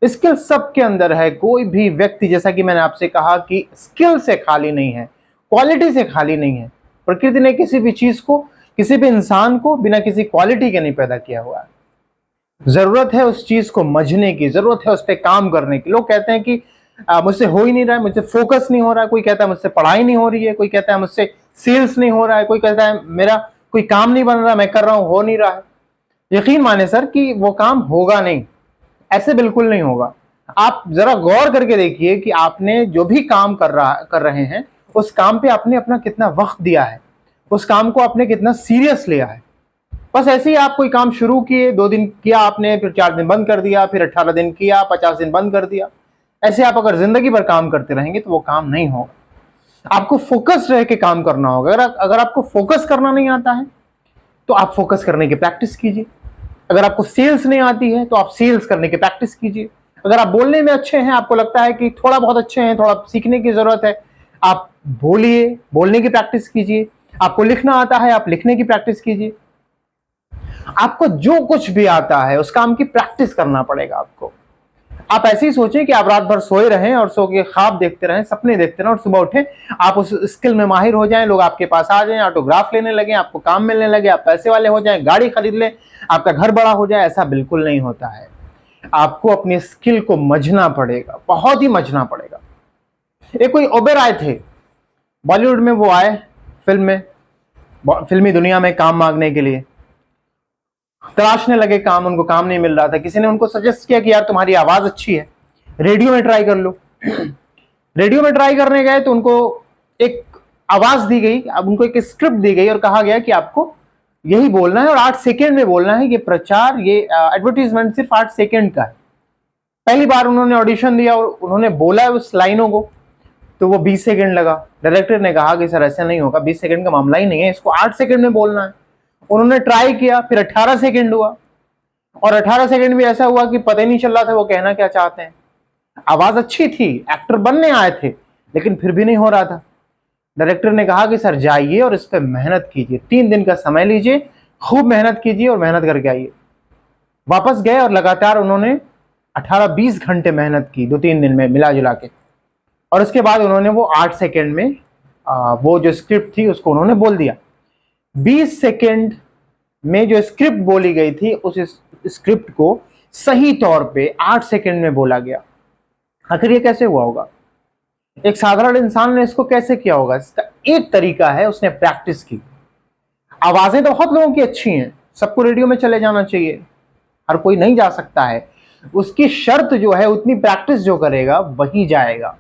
Skill सबके अंदर है। कोई भी व्यक्ति, जैसा कि मैंने आपसे कहा, कि स्किल से खाली नहीं है, क्वालिटी से खाली नहीं है। प्रकृति ने किसी भी चीज को, किसी भी इंसान को बिना किसी क्वालिटी के नहीं पैदा किया हुआ है। जरूरत है उस चीज को समझने की, जरूरत है उस पर काम करने की। लोग कहते हैं कि मुझसे हो ही नहीं रहा है, मुझसे फोकस नहीं हो रहा है, कोई कहता है मुझसे पढ़ाई नहीं हो रही है, कोई कहता है मुझसे सेल्स नहीं हो रहा है, कोई कहता है मेरा कोई काम नहीं बन रहा, मैं कर रहा हूं हो नहीं रहा है। यकीन माने सर कि वो काम होगा नहीं, ऐसे बिल्कुल नहीं होगा। आप जरा गौर करके देखिए कि आपने जो भी काम कर रहे हैं, उस काम पे आपने अपना कितना वक्त दिया है, उस काम को आपने कितना सीरियस लिया है। बस ऐसे ही आप कोई काम शुरू किए, 2 दिन किया आपने, फिर 4 दिन बंद कर दिया, फिर 18 दिन किया, 50 दिन बंद कर दिया। ऐसे आप अगर जिंदगी भर काम करते रहेंगे तो वो काम नहीं होगा। आपको फोकस रह के काम करना होगा। अगर आपको फोकस करना नहीं आता है तो आप फोकस करने की प्रैक्टिस कीजिए। अगर आपको सेल्स नहीं आती है तो आप सेल्स करने की प्रैक्टिस कीजिए। अगर आप बोलने में अच्छे हैं, आपको लगता है कि थोड़ा बहुत अच्छे हैं, थोड़ा सीखने की जरूरत है, आप बोलिए, बोलने की प्रैक्टिस कीजिए। आपको लिखना आता है, आप लिखने की प्रैक्टिस कीजिए। आपको जो कुछ भी आता है उस काम की प्रैक्टिस करना पड़ेगा आपको। आप ऐसे ही सोचें कि आप रात भर सोए रहें और सो के ख्वाब देखते रहें, सपने देखते रहें, और सुबह उठें आप उस स्किल में माहिर हो जाएं, लोग आपके पास आ जाएं, ऑटोग्राफ लेने लगे, आपको काम मिलने लगे, आप पैसे वाले हो जाएं, गाड़ी खरीद लें, आपका घर बड़ा हो जाए। ऐसा बिल्कुल नहीं होता है। आपको अपनी स्किल को समझना पड़ेगा, बहुत ही समझना पड़ेगा। एक कोई ओबेरॉय थे, बॉलीवुड में वो आए, फिल्मी दुनिया में काम मांगने के लिए, तलाशने लगे काम, उनको काम नहीं मिल रहा था। किसी ने उनको सजेस्ट किया कि यार तुम्हारी आवाज अच्छी है, रेडियो में ट्राई कर लो। रेडियो में ट्राई करने गए तो उनको एक आवाज दी गई, अब उनको एक स्क्रिप्ट दी गई और कहा गया कि आपको यही बोलना है और 8 सेकेंड में बोलना है। ये प्रचार, ये एडवर्टीजमेंट सिर्फ 8 सेकेंड का है। पहली बार उन्होंने ऑडिशन दिया और उन्होंने बोला उस लाइनों को, तो वो 20 सेकेंड लगा। डायरेक्टर ने कहा कि सर ऐसा नहीं होगा, 20 सेकेंड का मामला ही नहीं है, इसको 8 सेकेंड में बोलना है। उन्होंने ट्राई किया, फिर 18 सेकेंड हुआ, और 18 सेकेंड भी ऐसा हुआ कि पता ही नहीं चल रहा था वो कहना क्या चाहते हैं। आवाज अच्छी थी, एक्टर बनने आए थे, लेकिन फिर भी नहीं हो रहा था। डायरेक्टर ने कहा कि सर जाइए और इस पर मेहनत कीजिए, 3 दिन का समय लीजिए, खूब मेहनत कीजिए और मेहनत करके आइए। वापस गए और लगातार उन्होंने 18-20 घंटे मेहनत की 2-3 दिन में मिला जुला के, और उसके बाद उन्होंने वो 8 सेकेंड में वो जो स्क्रिप्ट थी उसको उन्होंने बोल दिया। 20 सेकेंड में जो स्क्रिप्ट बोली गई थी, उस स्क्रिप्ट को सही तौर पे 8 सेकेंड में बोला गया। आखिर ये कैसे हुआ होगा? एक साधारण इंसान ने इसको कैसे किया होगा? इसका एक तरीका है, उसने प्रैक्टिस की। आवाजें तो बहुत लोगों की अच्छी हैं, सबको रेडियो में चले जाना चाहिए, हर कोई नहीं जा सकता है। उसकी शर्त जो है, उतनी प्रैक्टिस जो करेगा वही जाएगा।